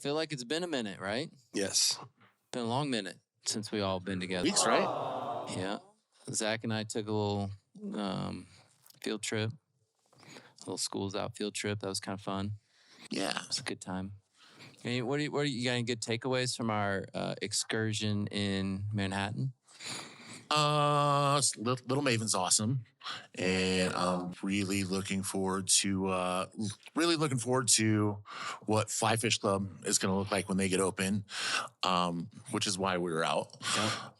feel like it's been a minute, right? Yes. Been a long minute since we all been together. Weeks, right? Yeah. Zach and I took a little field trip, a little schools out field trip. That was kind of fun. Yeah. It was a good time. Hey, what do you got any good takeaways from our excursion in Manhattan? Little Maven's awesome, and I'm really looking forward to what Fly Fish Club is going to look like when they get open, which is why we were out.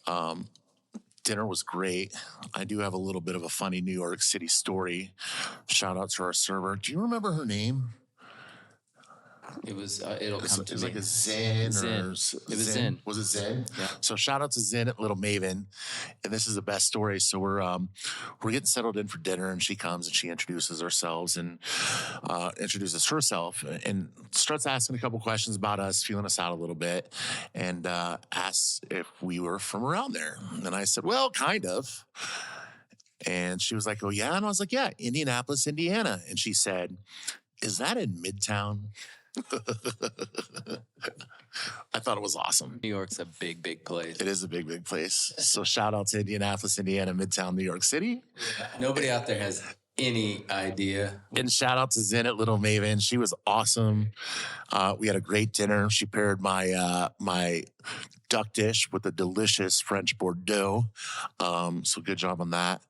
Yep. Dinner was great. I do have a little bit of a funny New York City story. Shout out to our server. Do you remember her name? It was. It'll come to It was me. like a Zen. Zen. Or It was Zen. Was it Zen? Yeah. So shout out to Zen at Little Maven, and this is the best story. So we're getting settled in for dinner, and she comes and she introduces herself and starts asking a couple questions about us, feeling us out a little bit, and asks if we were from around there. And I said, well, kind of. And she was like, oh yeah, and I was like, yeah, Indianapolis, Indiana. And she said, is that in Midtown? I thought it was awesome. New York's a big, big place. It is a big, big place. So shout out to Indianapolis, Indiana, Midtown, New York City. Nobody out there has any idea. And shout out to Zen at Little Maven. She was awesome. We had a great dinner. She paired my duck dish with a delicious French Bordeaux. So good job on that.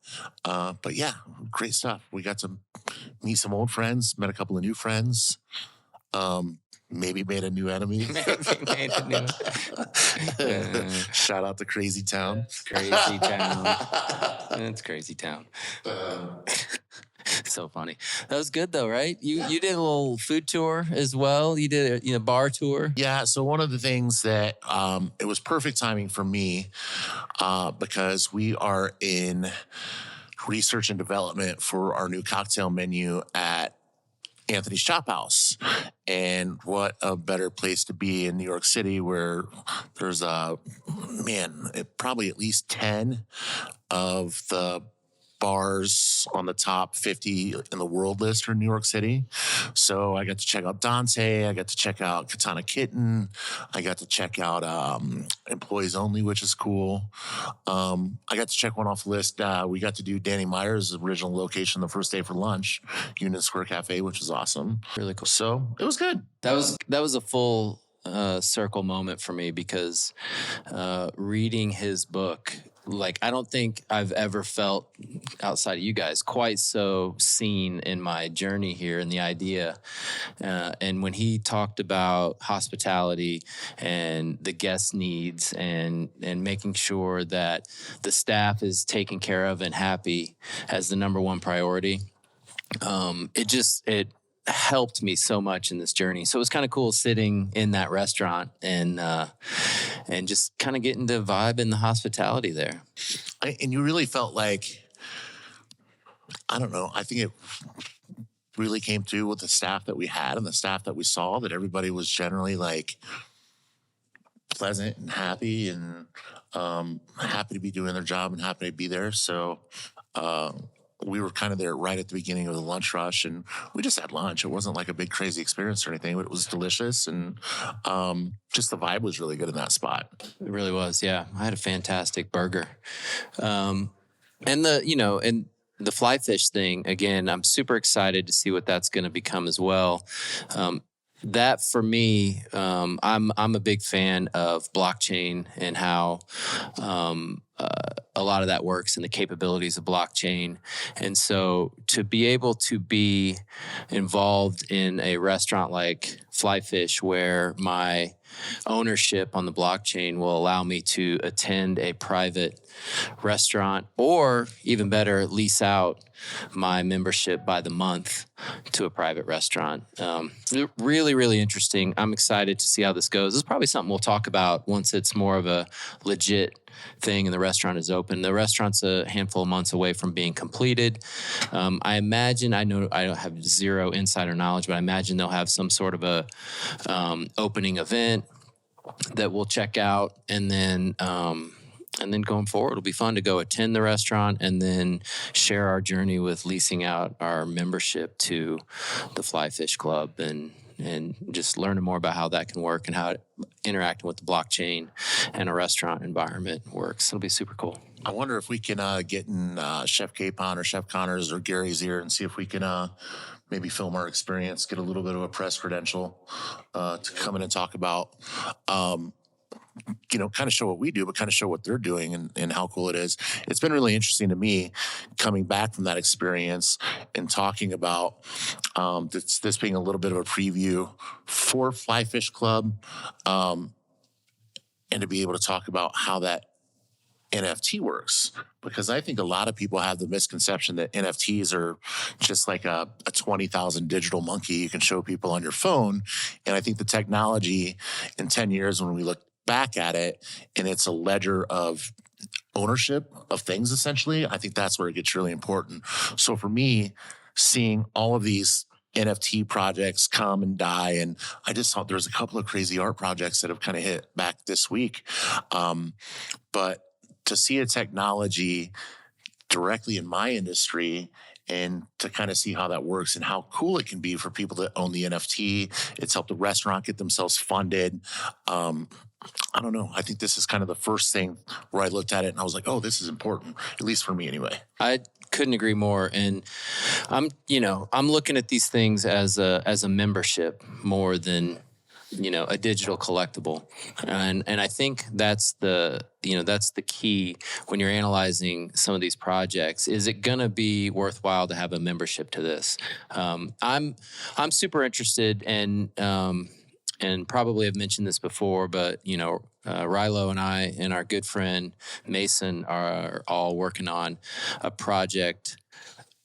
But yeah, great stuff. We got to meet some old friends, met a couple of new friends. Maybe made a new enemy. Shout out to Crazy Town. Crazy Town. That's Crazy Town. So funny. That was good though, right? You did a little food tour as well. You did a bar tour. Yeah. So one of the things that it was perfect timing for me because we are in research and development for our new cocktail menu at Anthony's Chop House. And what a better place to be in New York City where there's probably at least 10 of the bars on the top 50 in the world list are in New York City. So I got to check out Dante. I got to check out Katana Kitten. I got to check out Employees Only, which is cool. I got to check one off the list. We got to do Danny Meyer's original location the first day for lunch, Union Square Cafe, which was awesome. Really cool. So it was good. That was a full circle moment for me because reading his book, like I don't think I've ever felt outside of you guys quite so seen in my journey here and the idea. And when he talked about hospitality and the guest needs and making sure that the staff is taken care of and happy as the number one priority, it helped me so much in this journey. So it was kind of cool sitting in that restaurant and just kind of getting to vibe in the hospitality there. And you really felt like, I don't know, I think it really came through with the staff that we had and the staff that we saw, that everybody was generally like pleasant and happy and happy to be doing their job and happy to be there. So, we were kind of there right at the beginning of the lunch rush, and we just had lunch. It wasn't like a big crazy experience or anything, but it was delicious, and just the vibe was really good in that spot. It really was, yeah. I had a fantastic burger, and the fly fish thing. Again, I'm super excited to see what that's going to become as well. That for me, I'm a big fan of blockchain and how a lot of that works and the capabilities of blockchain. And so to be able to be involved in a restaurant like Fly Fish, where my ownership on the blockchain will allow me to attend a private restaurant, or even better, lease out my membership by the month to a private restaurant. Really, really interesting. I'm excited to see how this goes. This is probably something we'll talk about once it's more of a legit thing and the restaurant is open. The restaurant's a handful of months away from being completed. I imagine, I know I don't have zero insider knowledge, but I imagine they'll have some sort of a opening event that we'll check out, and then going forward, it'll be fun to go attend the restaurant and then share our journey with leasing out our membership to the Fly Fish Club and and just learning more about how that can work and how interacting with the blockchain and a restaurant environment works. It'll be super cool. I wonder if we can get in Chef Capon or Chef Connors or Gary's ear and see if we can maybe film our experience, get a little bit of a press credential to come in and talk about, kind of show what we do, but kind of show what they're doing and how cool it is. It's been really interesting to me coming back from that experience and talking about this being a little bit of a preview for Fly Fish Club, and to be able to talk about how that NFT works, because I think a lot of people have the misconception that NFTs are just like a 20,000 digital monkey you can show people on your phone. And I think the technology in 10 years, when we look back at it and it's a ledger of ownership of things, essentially, I think that's where it gets really important. So for me, seeing all of these NFT projects come and die, and I just thought there's a couple of crazy art projects that have kind of hit back this week. But to see a technology directly in my industry and to kind of see how that works and how cool it can be for people that own the NFT. It's helped the restaurant get themselves funded. I don't know. I think this is kind of the first thing where I looked at it and I was like, oh, this is important, at least for me anyway. I couldn't agree more. And I'm looking at these things as a membership more than, a digital collectible. And I think that's the key when you're analyzing some of these projects. Is it going to be worthwhile to have a membership to this? I'm super interested and probably have mentioned this before, but, Rilo and I and our good friend Mason are all working on a project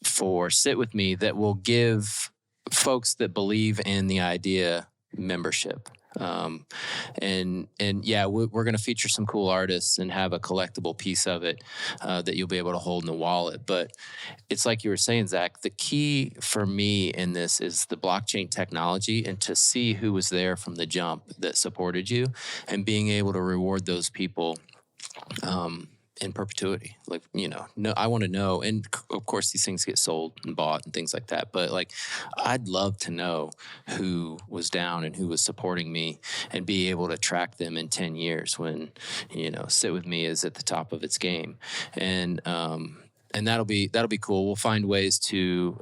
for Sit With Me that will give folks that believe in the idea membership. And yeah, we're going to feature some cool artists and have a collectible piece of it that you'll be able to hold in the wallet. But it's like you were saying, Zach, the key for me in this is the blockchain technology and to see who was there from the jump that supported you and being able to reward those people in perpetuity. Like, no, I want to know. And of course, these things get sold and bought and things like that. But I'd love to know who was down and who was supporting me and be able to track them in 10 years when, Sit With Me is at the top of its game. And that'll be cool. We'll find ways to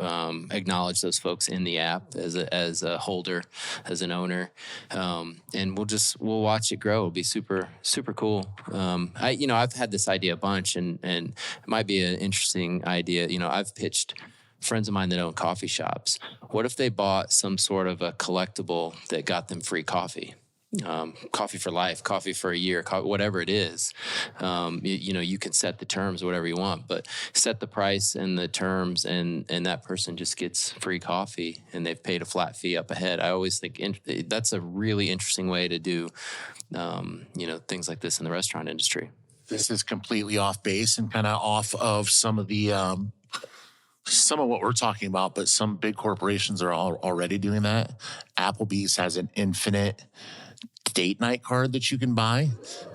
acknowledge those folks in the app as a holder, as an owner, and we'll watch it grow. It'll be super super cool. I've had this idea a bunch, and it might be an interesting idea. I've pitched friends of mine that own coffee shops. What if they bought some sort of a collectible that got them free coffee? Coffee for life, coffee for a year, whatever it is. You can set the terms, whatever you want, but set the price and the terms, and that person just gets free coffee and they've paid a flat fee up ahead. I always think that's a really interesting way to do, things like this in the restaurant industry. This is completely off base and kind of off of some of what we're talking about, but some big corporations are already doing that. Applebee's has an infinite date night card that you can buy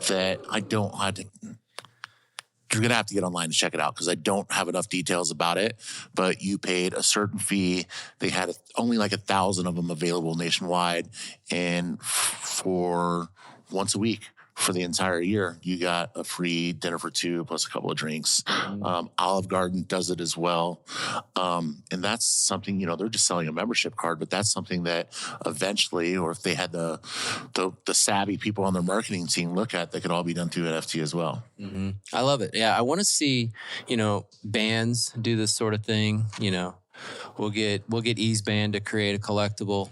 that you're going to have to get online to check it out because I don't have enough details about it, but you paid a certain fee. They had only 1,000 of them available nationwide. And for once a week, for the entire year, you got a free dinner for two plus a couple of drinks. Olive Garden does it as well. And that's something, they're just selling a membership card, but that's something that eventually, or if they had the savvy people on their marketing team look at, that could all be done through NFT as well. Mm-hmm. I love it. Yeah. I want to see, bands do this sort of thing. We'll get Ease Band to create a collectible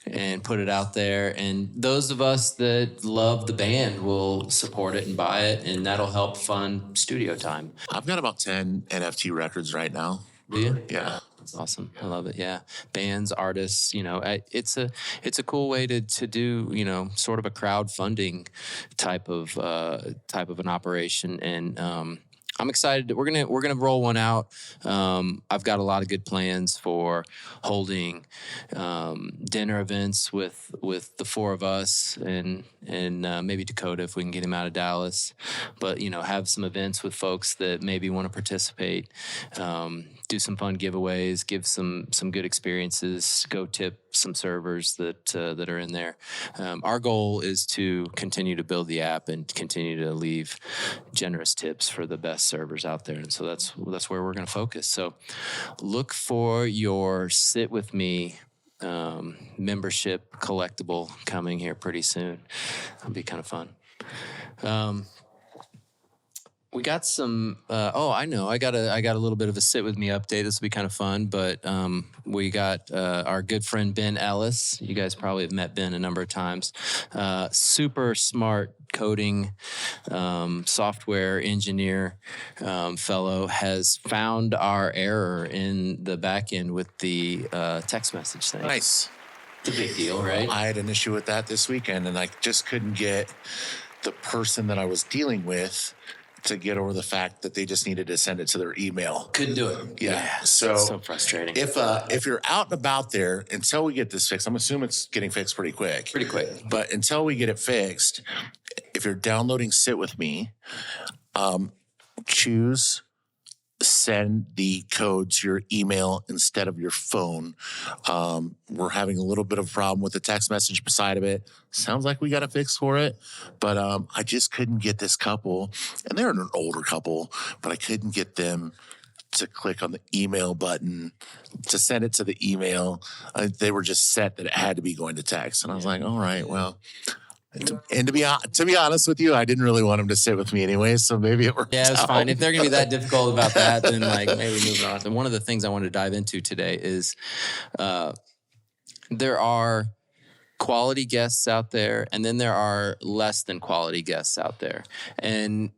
and put it out there. And those of us that love the band will support it and buy it, and that'll help fund studio time. I've got about 10 NFT records right now. Do you? Yeah. That's awesome. I love it. Yeah. Bands, artists, it's a cool way to do, sort of a crowdfunding type of an operation. And, I'm excited. We're gonna roll one out. I've got a lot of good plans for holding dinner events with the four of us and and maybe Dakota if we can get him out of Dallas. But have some events with folks that maybe want to participate. Do some fun giveaways, give some good experiences, go tip some servers that are in there. Our goal is to continue to build the app and continue to leave generous tips for the best servers out there. And so that's where we're going to focus. So look for your Sit With Me membership collectible coming here pretty soon. It'll be kind of fun. We got some. I know. I got a little bit of a Sit With Me update. This will be kind of fun. But we got our good friend Ben Ellis. You guys probably have met Ben a number of times. Super smart coding software engineer fellow has found our error in the back end with the text message thing. Nice. It's a big deal, right? I had an issue with that this weekend, and I just couldn't get the person that I was dealing with to get over the fact that they just needed to send it to their email. Couldn't do it. Yeah. So frustrating. If you're out and about there, until we get this fixed, I'm assuming it's getting fixed pretty quick. But until we get it fixed, if you're downloading Sit With Me, choose send the code to your email instead of your phone. We're having a little bit of a problem with the text message beside of it. Sounds like we got a fix for it, but I just couldn't get this couple, and they're an older couple, but I couldn't get them to click on the email button to send it to the email. They were just set that it had to be going to text, and I was like, all right, well. And to be honest with you, I didn't really want them to sit with me anyway, so maybe it worked out. Yeah, it's fine. If they're going to be that difficult about that, then maybe move on. And one of the things I wanted to dive into today is there are quality guests out there, and then there are less than quality guests out there, and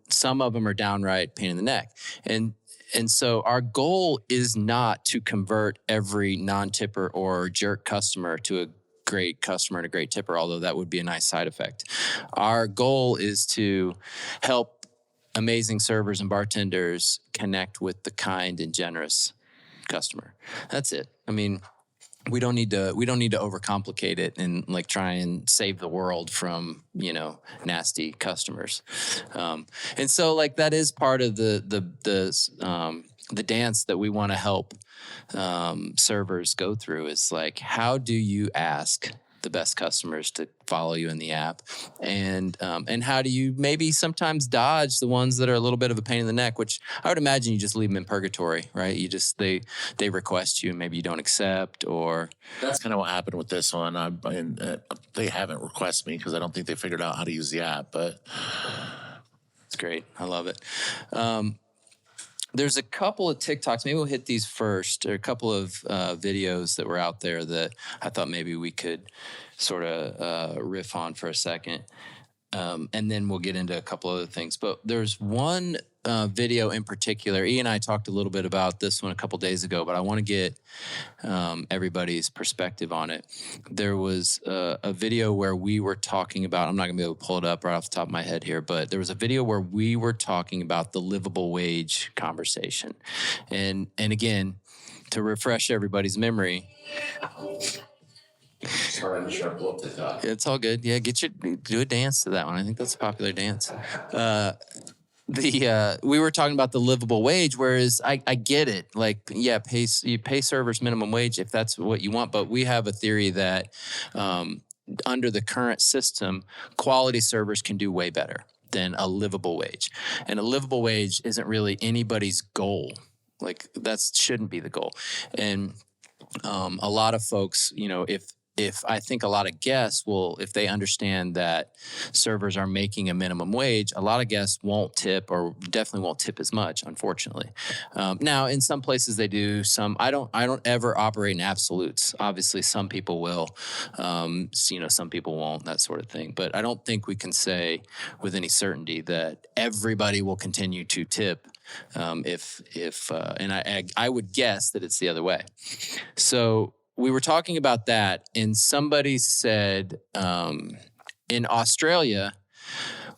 some of them are downright pain in the neck. And so our goal is not to convert every non-tipper or jerk customer to a great customer and a great tipper, although that would be a nice side effect. Our goal is to help amazing servers and bartenders connect with the kind and generous customer. That's it. I mean, we don't need to overcomplicate it and try and save the world from nasty customers. And so that is part of the dance that we want to help servers go through is how do you ask the best customers to follow you in the app, and how do you maybe sometimes dodge the ones that are a little bit of a pain in the neck, which I would imagine you just leave them in purgatory, right? You just they request you and maybe you don't accept, or that's kind of what happened with this one. They haven't requested me because I don't think they figured out how to use the app, but it's great. I love it. There's a couple of TikToks. Maybe we'll hit these first. There are a couple of videos that were out there that I thought maybe we could sort of riff on for a second. And then we'll get into a couple other things. But there's one video in particular. E and I talked a little bit about this one a couple days ago, but I want to get everybody's perspective on it. There was a video where we were talking about, I'm not going to be able to pull it up right off the top of my head here, but there was a video where we were talking about the livable wage conversation. And again, to refresh everybody's memory, sorry, I'm just trying to pull up TikTok. It's all good. Yeah, do a dance to that one. I think that's a popular dance. We were talking about the livable wage, whereas I get it. You pay servers minimum wage if that's what you want, but we have a theory that under the current system, quality servers can do way better than a livable wage, and a livable wage isn't really anybody's goal. That shouldn't be the goal, and a lot of folks, if I think a lot of guests will, if they understand that servers are making a minimum wage, a lot of guests won't tip, or definitely won't tip as much, unfortunately. Now, in some places they do. Some I don't ever operate in absolutes. Obviously, some people will. Some people won't. That sort of thing. But I don't think we can say with any certainty that everybody will continue to tip. I would guess that it's the other way. So we were talking about that, and somebody said in Australia,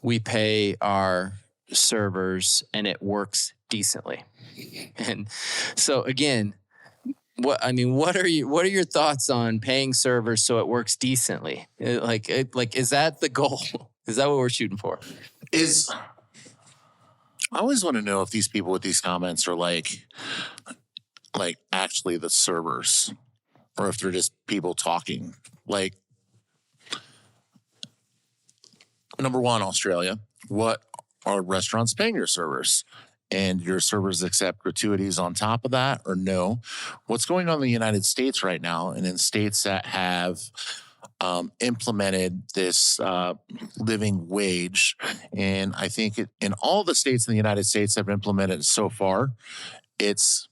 we pay our servers and it works decently. And so again, what are your thoughts on paying servers so it works decently? Like, is that the goal? Is that what we're shooting for? I always want to know if these people with these comments are like actually the servers, or if they're just people talking. Like, number one, Australia, what are restaurants paying your servers? And your servers accept gratuities on top of that, or no? What's going on in the United States right now, and in states that have implemented this living wage, and I think in all the states in the United States have implemented it so far, it's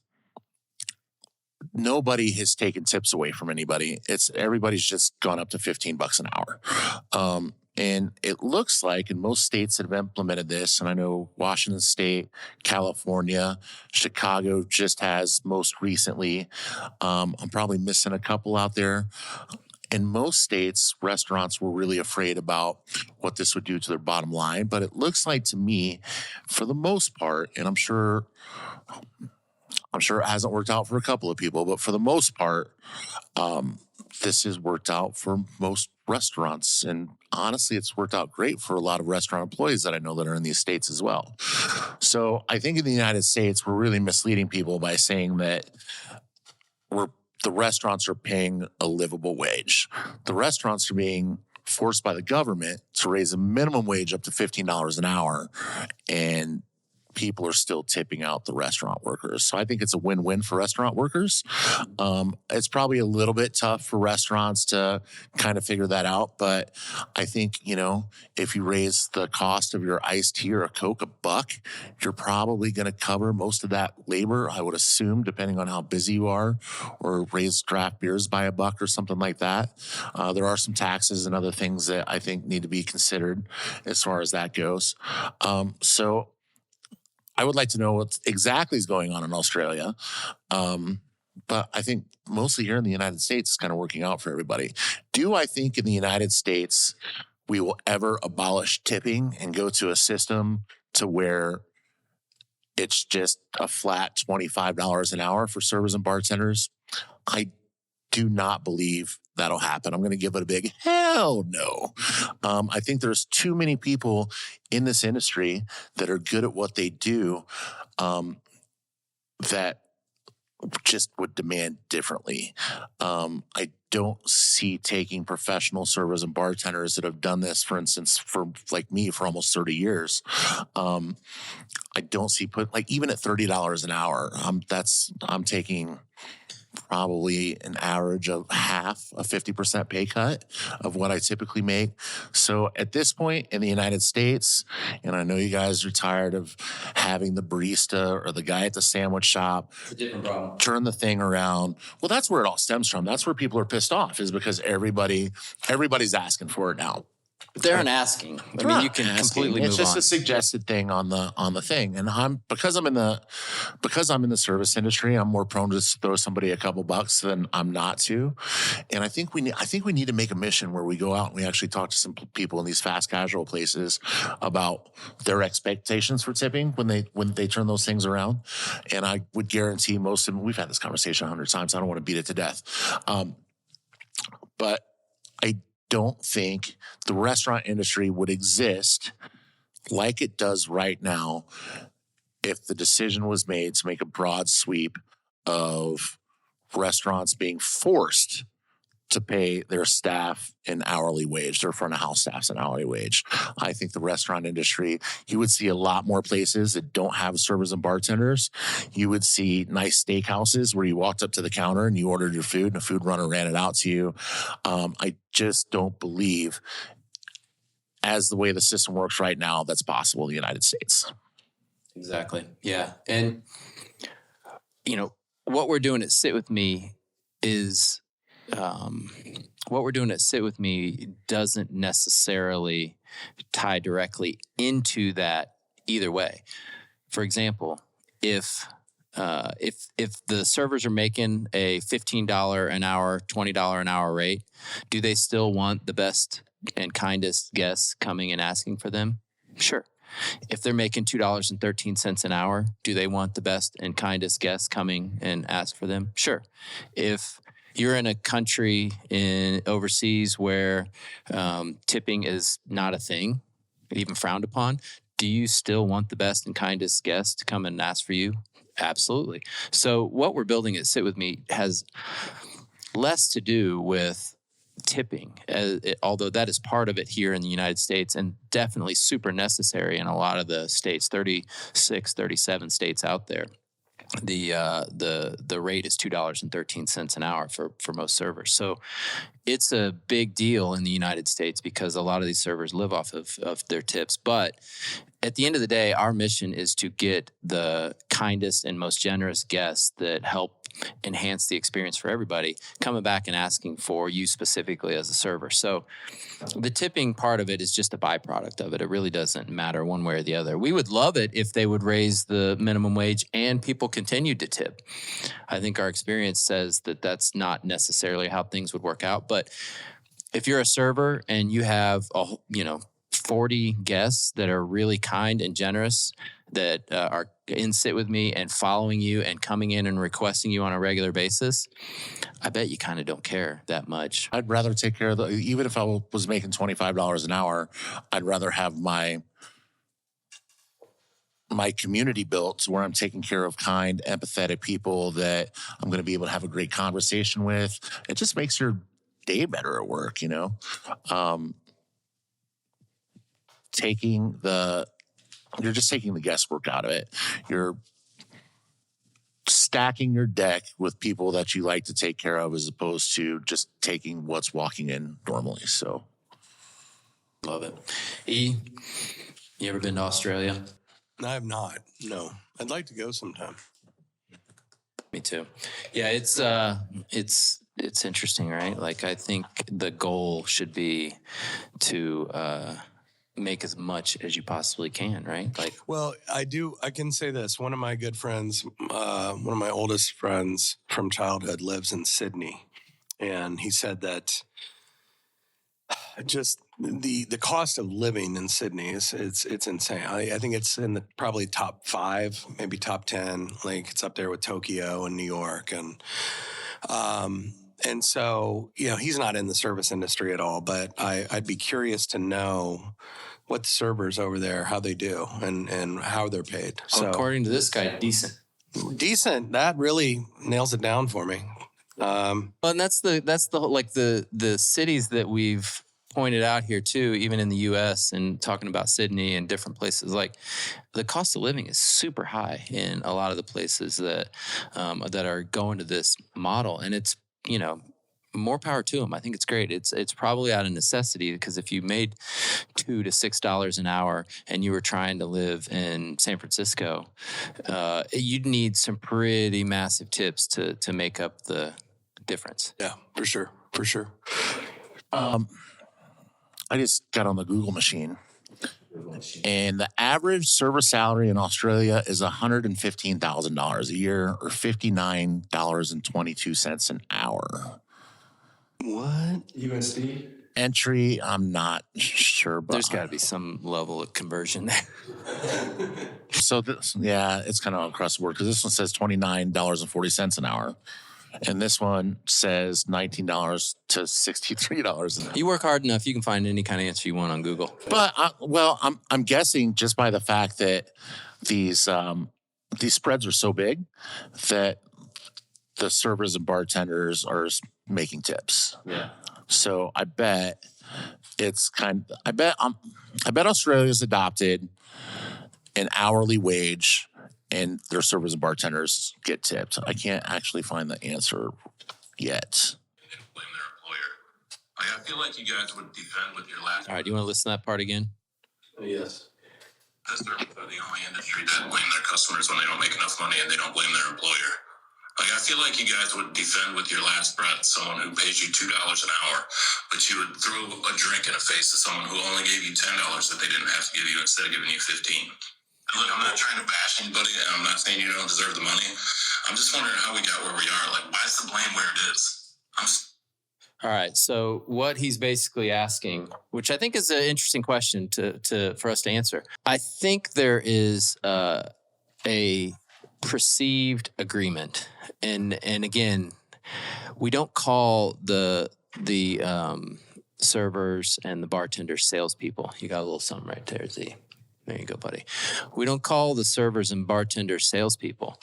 nobody has taken tips away from anybody. It's everybody's just gone up to $15 an hour. And it looks like in most states that have implemented this, and I know Washington State, California, Chicago just has most recently. I'm probably missing a couple out there. In most states, restaurants were really afraid about what this would do to their bottom line. But it looks like to me, for the most part, and I'm sure it hasn't worked out for a couple of people, but for the most part, this has worked out for most restaurants. And honestly, it's worked out great for a lot of restaurant employees that I know that are in these states as well. So I think in the United States, we're really misleading people by saying that the restaurants are paying a livable wage. The restaurants are being forced by the government to raise a minimum wage up to $15 an hour, and people are still tipping out the restaurant workers. So I think it's a win-win for restaurant workers. It's probably a little bit tough for restaurants to kind of figure that out. But I think, if you raise the cost of your iced tea or a Coke $1, you're probably going to cover most of that labor, I would assume, depending on how busy you are, or raise draft beers by $1 or something like that. There are some taxes and other things that I think need to be considered as far as that goes. So I would like to know what exactly is going on in Australia. But I think mostly here in the United States, it's kind of working out for everybody. Do I think in the United States, we will ever abolish tipping and go to a system to where it's just a flat $25 an hour for servers and bartenders? I do not believe that'll happen. I'm going to give it a big hell no. I think there's too many people in this industry that are good at what they do, that just would demand differently. I don't see taking professional servers and bartenders that have done this, for instance, for like me for almost 30 years. I don't see even at $30 an hour, I'm taking probably an average of half a 50% pay cut of what I typically make. So at this point in the United States, and I know you guys are tired of having the barista or the guy at the sandwich shop It's a different problem. turn the thing around. Well, that's where it all stems from. That's where people are pissed off, is because everybody's asking for it now. But they aren't asking. I mean, you can completely move on. It's just a suggested thing on the thing. And because I'm in the service industry, I'm more prone to throw somebody a couple bucks than I'm not to. And I think we need to make a mission where we go out and we actually talk to some people in these fast casual places about their expectations for tipping when they turn those things around. And I would guarantee most of them, we've had this conversation 100 times. I don't want to beat it to death. But I don't think the restaurant industry would exist like it does right now if the decision was made to make a broad sweep of restaurants being forced to pay their staff an hourly wage, their front of house staffs an hourly wage. I think the restaurant industry, you would see a lot more places that don't have servers and bartenders. You would see nice steakhouses where you walked up to the counter and you ordered your food and a food runner ran it out to you. I just don't believe, as the way the system works right now, that's possible in the United States. Exactly. Yeah. And, what we're doing at Sit With Me is, doesn't necessarily tie directly into that either way. For example, if the servers are making a $15 an hour, $20 an hour rate, do they still want the best and kindest guests coming and asking for them? Sure. if they're making $2.13 an hour, do they want the best and kindest guests coming and ask for them? Sure. If you're in a country in overseas where tipping is not a thing, even frowned upon, do you still want the best and kindest guests to come and ask for you? Absolutely. So what we're building at Sit With Me has less to do with tipping, although that is part of it here in the United States and definitely super necessary in a lot of the states, 36, 37 states out there. The rate is $2.13 an hour for most servers. So it's a big deal in the United States because a lot of these servers live off of their tips. But at the end of the day, our mission is to get the kindest and most generous guests that help enhance the experience for everybody coming back and asking for you specifically as a server. So the tipping part of it is just a byproduct of it. It really doesn't matter one way or the other. We would love it if they would raise the minimum wage and people continued to tip. I think our experience says that that's not necessarily how things would work out. But if you're a server and you have 40 guests that are really kind and generous that are in Sit With Me and following you and coming in and requesting you on a regular basis, I bet you kind of don't care that much. I'd rather take care of even if I was making $25 an hour, I'd rather have my community built to where I'm taking care of kind, empathetic people that I'm going to be able to have a great conversation with. It just makes your day better at work, you're just taking the guesswork out of it. You're stacking your deck with people that you like to take care of as opposed to just taking what's walking in normally. So love it. E, you ever been to Australia? I have not. No, I'd like to go sometime. Me too. Yeah, it's interesting, right? Like, I think the goal should be to make as much as you possibly can, right? Like, well, I can say this. One of my good friends, one of my oldest friends from childhood lives in Sydney. And he said that just the cost of living in Sydney is it's insane. I think it's in the probably top 5, maybe top 10. Like, it's up there with Tokyo and New York. And so, he's not in the service industry at all, but I'd be curious to know what the servers over there, how they do and how they're paid. So according to this guy, decent. That really nails it down for me. Well, and that's the cities that we've pointed out here too, even in the U.S. and talking about Sydney and different places. Like, the cost of living is super high in a lot of the places that are going to this model, and it's more power to them. I think it's great. It's probably out of necessity, because if you made $2 to $6 an hour and you were trying to live in San Francisco, you'd need some pretty massive tips to make up the difference. Yeah, for sure. I just got on the Google machine, and the average server salary in Australia is $115,000 a year, or $59.22 an hour. What? USD? Entry, I'm not sure, but there's got to be some level of conversion there. So it's kind of across the board, because this one says $29.40 an hour, and this one says $19 to $63 an hour. You work hard enough, you can find any kind of answer you want on Google. But I'm guessing just by the fact that these spreads are so big that the servers and bartenders are making tips. Yeah. So I bet Australia's adopted an hourly wage, and their servers and bartenders get tipped. I can't actually find the answer yet. Blame their employer. I feel like you guys would defend with your last. All right, do you want to listen to that part again? Yes. Because they're the only industry that blame their customers when they don't make enough money, and they don't blame their employer. Like, I feel like you guys would defend with your last breath someone who pays you $2 an hour, but you would throw a drink in the face of someone who only gave you $10 that they didn't have to give you instead of giving you $15. Look, I'm not trying to bash anybody, and I'm not saying you don't deserve the money. I'm just wondering how we got where we are. Like, why is the blame where it is? All right. So what he's basically asking, which I think is an interesting question for us to answer. I think there is a perceived agreement, and again, we don't call the servers and the bartenders salespeople. You got a little something right there, Z. There you go, buddy. We don't call the servers and bartenders salespeople,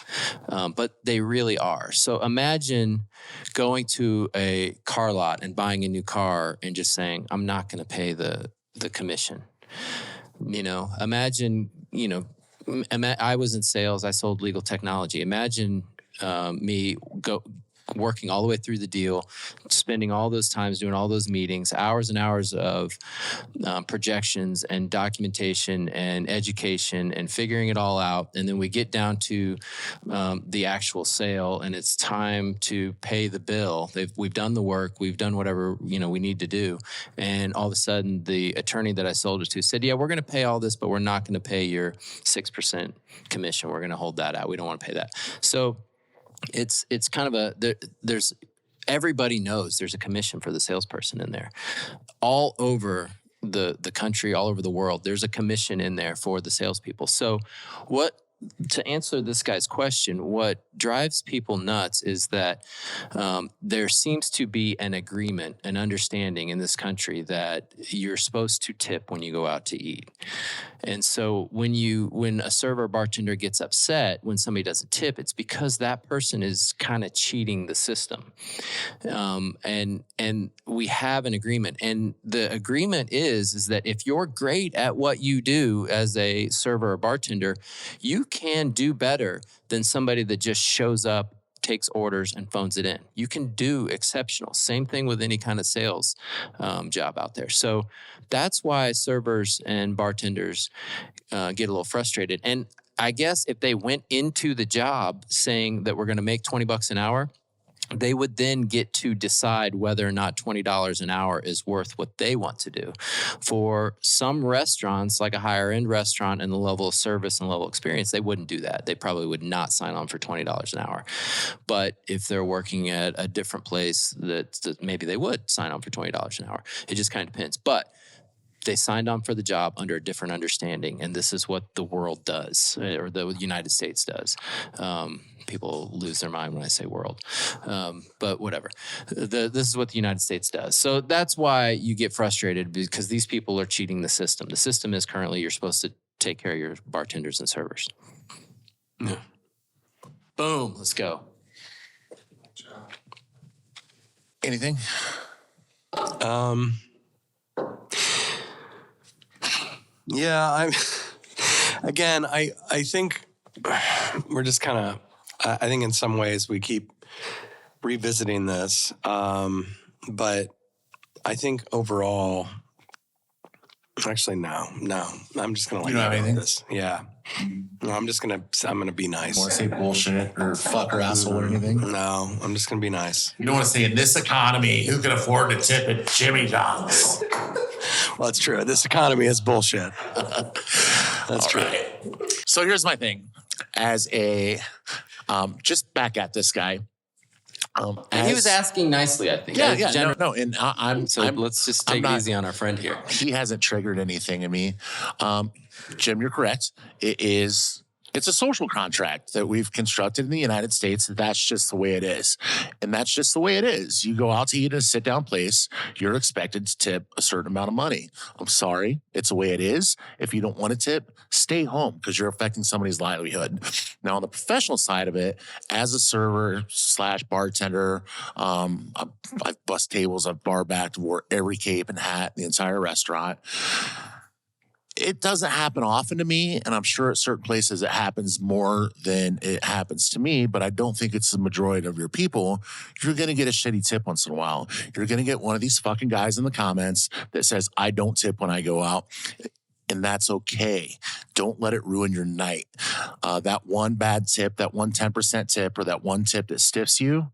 but they really are. So imagine going to a car lot and buying a new car and just saying, I'm not going to pay the commission. Imagine, I was in sales. I sold legal technology. Imagine me working all the way through the deal, spending all those times doing all those meetings, hours and hours of projections and documentation and education and figuring it all out. And then we get down to the actual sale, and it's time to pay the bill. We've done the work. We've done whatever we need to do. And all of a sudden, the attorney that I sold it to said, yeah, we're going to pay all this, but we're not going to pay your 6% commission. We're going to hold that out. We don't want to pay that. So it's kind of there's everybody knows there's a commission for the salesperson in there. All over the country, all over the world, there's a commission in there for the salespeople. So to answer this guy's question, what drives people nuts is that there seems to be an agreement, an understanding in this country that you're supposed to tip when you go out to eat. And so when a server or bartender gets upset when somebody doesn't tip, it's because that person is kind of cheating the system. And we have an agreement. And the agreement is that if you're great at what you do as a server or bartender, you can do better than somebody that just shows up, takes orders, and phones it in. You can do exceptional. Same thing with any kind of sales job out there. So that's why servers and bartenders get a little frustrated. And I guess if they went into the job saying that we're going to make $20 an hour, they would then get to decide whether or not $20 an hour is worth what they want to do. For some restaurants, like a higher end restaurant and the level of service and level of experience, they wouldn't do that. They probably would not sign on for $20 an hour. But if they're working at a different place, that maybe they would sign on for $20 an hour. It just kind of depends. But they signed on for the job under a different understanding, and this is what the world does, or the United States does. People lose their mind when I say world, but whatever. This is what the United States does. So that's why you get frustrated, because these people are cheating the system. The system is currently you're supposed to take care of your bartenders and servers. Yeah. Boom. Let's go. Anything? Yeah, I think we're just kind of, I think in some ways we keep revisiting this. But I think overall, actually, no, I'm just going to You don't have anything? this. Yeah. No, I'm going to be nice. You want to say bullshit or fuck or asshole or anything? No, I'm just going to be nice. You don't want to say in this economy, who can afford to tip at Jimmy John's? Well, it's true. This economy is bullshit. That's true. Right. So here's my thing. As a, just back at this guy. And he was asking nicely, I think. Yeah. No. And let's just take it easy on our friend here. He hasn't triggered anything in me. Jim, you're correct. It's a social contract that we've constructed in the United States. That's just the way it is. And that's just the way it is. You go out to eat at a sit-down place, you're expected to tip a certain amount of money. I'm sorry. It's the way it is. If you don't want to tip, stay home, because you're affecting somebody's livelihood. Now, on the professional side of it, as a server / bartender, I've bussed tables, I've bar backed, wore every cape and hat in the entire restaurant. It doesn't happen often to me, and I'm sure at certain places it happens more than it happens to me, but I don't think it's the majority of your people. You're going to get a shitty tip once in a while. You're going to get one of these fucking guys in the comments that says, I don't tip when I go out. And that's okay. Don't let it ruin your night. That one bad tip, that one 10% tip, or that one tip that stiffs you,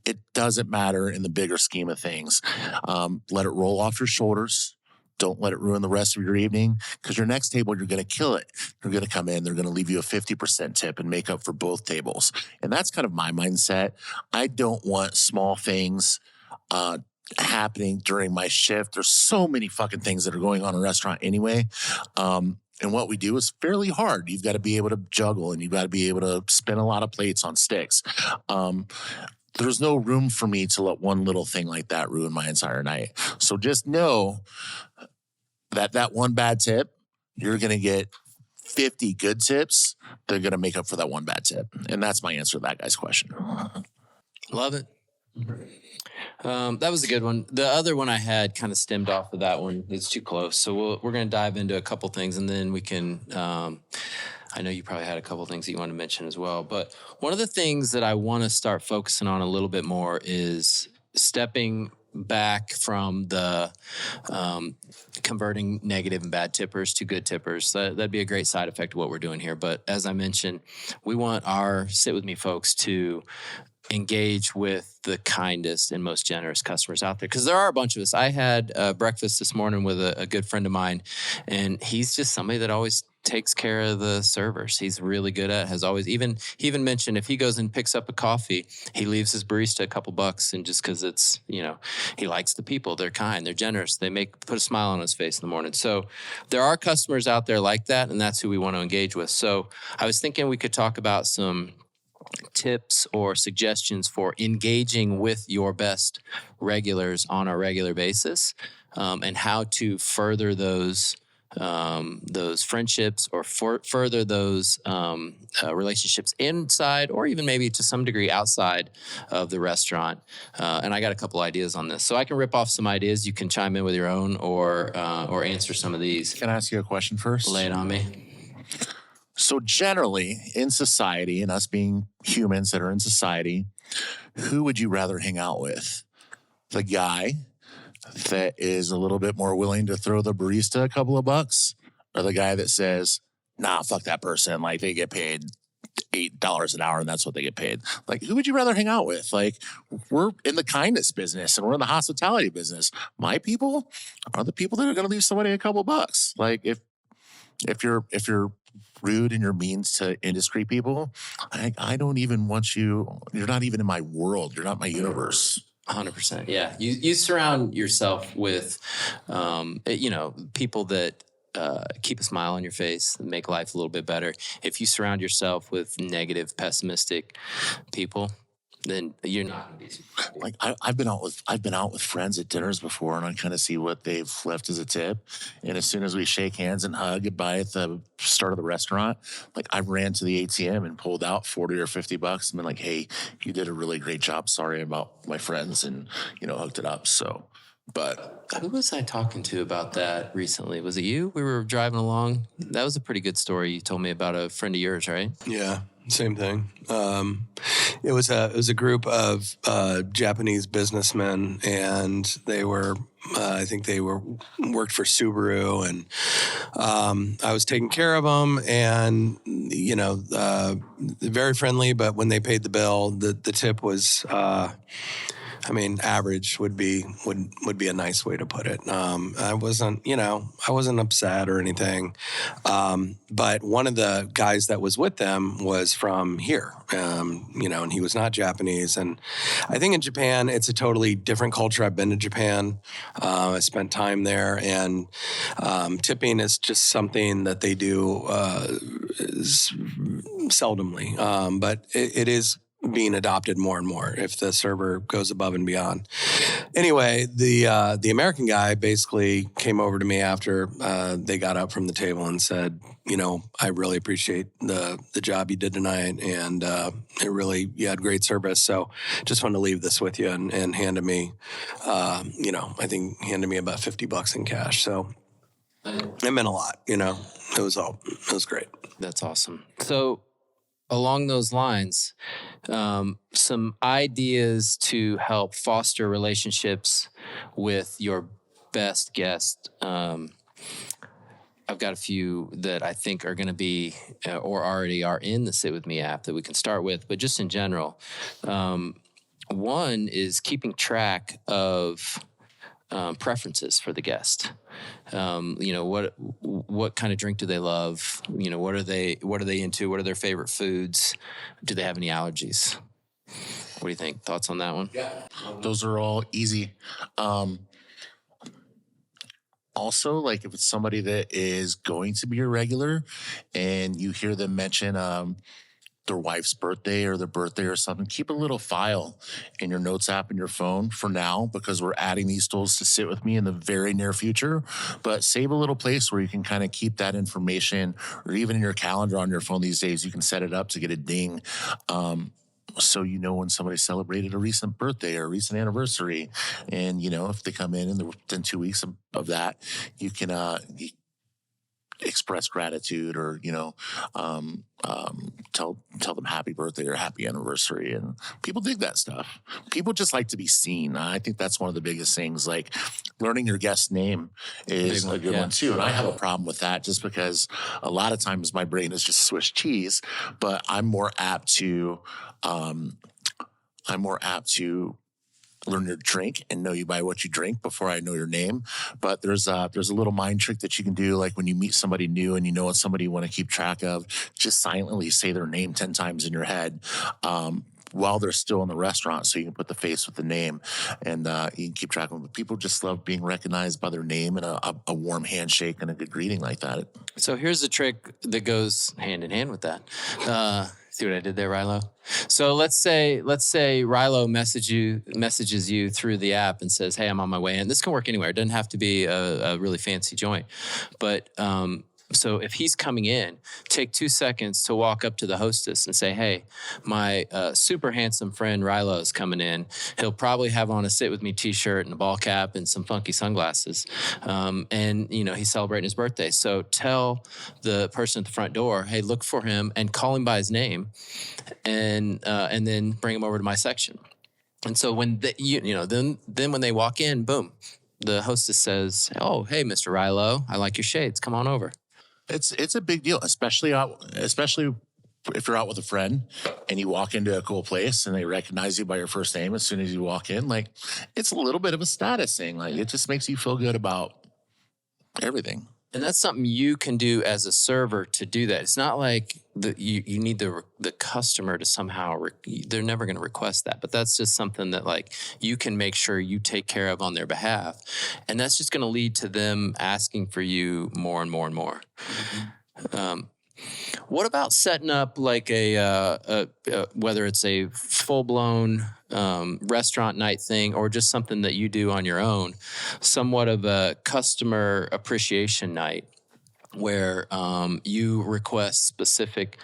it doesn't matter in the bigger scheme of things. Let it roll off your shoulders. Don't let it ruin the rest of your evening, because your next table, you're going to kill it. They're going to come in, they're going to leave you a 50% tip and make up for both tables. And that's kind of my mindset. I don't want small things happening during my shift. There's so many fucking things that are going on in a restaurant anyway. And what we do is fairly hard. You've got to be able to juggle and you've got to be able to spin a lot of plates on sticks. There's no room for me to let one little thing like that ruin my entire night. So just know that one bad tip, you're going to get 50 good tips. They're going to make up for that one bad tip. And that's my answer to that guy's question. Love it. That was a good one. The other one I had kind of stemmed off of that one. It's too close. So we're going to dive into a couple things and then we can, I know you probably had a couple things that you want to mention as well. But one of the things that I want to start focusing on a little bit more is stepping back from the converting negative and bad tippers to good tippers. That'd be a great side effect of what we're doing here. But as I mentioned, we want our Sit With Me folks to engage with the kindest and most generous customers out there, because there are a bunch of us. I had breakfast this morning with a good friend of mine, and he's just somebody that always takes care of the servers. He's really good at, he even mentioned if he goes and picks up a coffee, he leaves his barista a couple bucks, and just because it's, he likes the people, they're kind, they're generous, they put a smile on his face in the morning. So there are customers out there like that, and that's who we want to engage with. So I was thinking we could talk about some tips or suggestions for engaging with your best regulars on a regular basis, and how to further those friendships or further those relationships inside or even maybe to some degree outside of the restaurant. And I got a couple ideas on this. So I can rip off some ideas. You can chime in with your own or answer some of these. Can I ask you a question first? Lay it on me. So generally in society, and us being humans that are in society, who would you rather hang out with? The guy that is a little bit more willing to throw the barista a couple of bucks, or the guy that says, nah, fuck that person. Like, they get paid $8 an hour and that's what they get paid. Like, who would you rather hang out with? Like, we're in the kindness business and we're in the hospitality business. My people are the people that are going to leave somebody a couple bucks. Like, if you're rude and you're mean to industry people, I don't even want you. You're not even in my world. You're not my universe. 100%. Yeah. You surround yourself with, people that keep a smile on your face and make life a little bit better. If you surround yourself with negative, pessimistic people, then you're not going to be super happy. Like, I've been out with friends at dinners before, and I kind of see what they've left as a tip. And as soon as we shake hands and hug goodbye at the start of the restaurant, like, I ran to the ATM and pulled out $40 or $50 and been like, "Hey, you did a really great job. Sorry about my friends," and hooked it up. So, but who was I talking to about that recently? Was it you? We were driving along. That was a pretty good story you told me about a friend of yours, right? Yeah, same thing. It was a group of Japanese businessmen, and they were I think they worked for Subaru, and I was taking care of them, and very friendly. But when they paid the bill, the tip was. Average would be a nice way to put it. I wasn't upset or anything. But one of the guys that was with them was from here, and he was not Japanese. And I think in Japan, it's a totally different culture. I've been to Japan. I spent time there, and tipping is just something that they do seldomly. But it is being adopted more and more if the server goes above and beyond. Anyway, the American guy basically came over to me after they got up from the table and said, I really appreciate the job you did tonight, and you had great service. So just wanted to leave this with you, and handed me, I think handed me about $50 in cash. So it meant a lot. It was great. That's awesome. So, along those lines, some ideas to help foster relationships with your best guest. I've got a few that I think are going to be or already are in the Sit With Me app that we can start with, but just in general. One is keeping track of preferences for the guest. What kind of drink do they love? What are they into? What are their favorite foods? Do they have any allergies? What do you think? Thoughts on that one? Those are all easy. Also, like if it's somebody that is going to be a regular and you hear them mention their wife's birthday or their birthday or something, keep a little file in your notes app in your phone for now, because we're adding these tools to sit with me in the very near future. But save a little place where you can kind of keep that information, or even in your calendar on your phone these days, you can set it up to get a ding. So you know when somebody celebrated a recent birthday or a recent anniversary. And, you know, if they come in and within 2 weeks of that, you can express gratitude, or, you know, tell them happy birthday or happy anniversary. And people dig that stuff. People just like to be seen. I think that's one of the biggest things. Like learning your guest's name is a good one too. And I have a problem with that just because a lot of times my brain is just Swiss cheese, but I'm more apt to learn your drink and know you by what you drink before I know your name. But there's a little mind trick that you can do. Like when you meet somebody new and you know it's somebody you want to keep track of, just silently say their name 10 times in your head while they're still in the restaurant, so you can put the face with the name, and you can keep track of them. But people just love being recognized by their name, and a warm handshake and a good greeting like that. So here's a trick that goes hand in hand with that. See what I did there, Rilo? So let's say Rilo messages you through the app and says, "Hey, I'm on my way in." This can work anywhere. It doesn't have to be a really fancy joint, but so if he's coming in, take 2 seconds to walk up to the hostess and say, "Hey, my super handsome friend Rilo is coming in. He'll probably have on a Sit With Me t-shirt and a ball cap and some funky sunglasses. And, you know, he's celebrating his birthday. So tell the person at the front door, hey, look for him and call him by his name, and then bring him over to my section." And so when then when they walk in, boom, the hostess says, "Oh, hey, Mr. Rilo, I like your shades. Come on over." It's a big deal, especially if you're out with a friend and you walk into a cool place and they recognize you by your first name as soon as you walk in. Like, it's a little bit of a status thing. Like, it just makes you feel good about everything. And that's something you can do as a server to do that. It's not like you need the customer to somehow, they're never going to request that. But that's just something that like you can make sure you take care of on their behalf. And that's just going to lead to them asking for you more and more and more. Mm-hmm. What about setting up like whether it's a full-blown restaurant night thing or just something that you do on your own, somewhat of a customer appreciation night where you request specific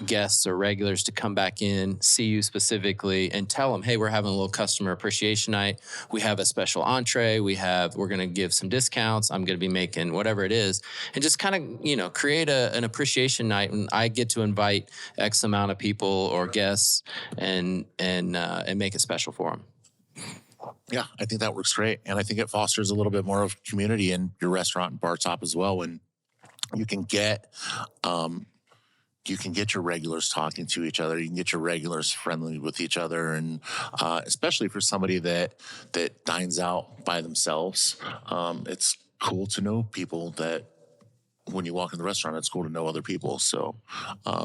guests or regulars to come back in, see you specifically, and tell them, hey, we're having a little customer appreciation night. We have a special entree. We're going to give some discounts. I'm going to be making whatever it is. And just kind of, you know, create an appreciation night. And I get to invite X amount of people or guests and make it special for them. Yeah, I think that works great. And I think it fosters a little bit more of community in your restaurant and bar top as well, when you can get your regulars talking to each other. You can get your regulars friendly with each other. And especially for somebody that dines out by themselves, it's cool to know people that when you walk in the restaurant, it's cool to know other people. So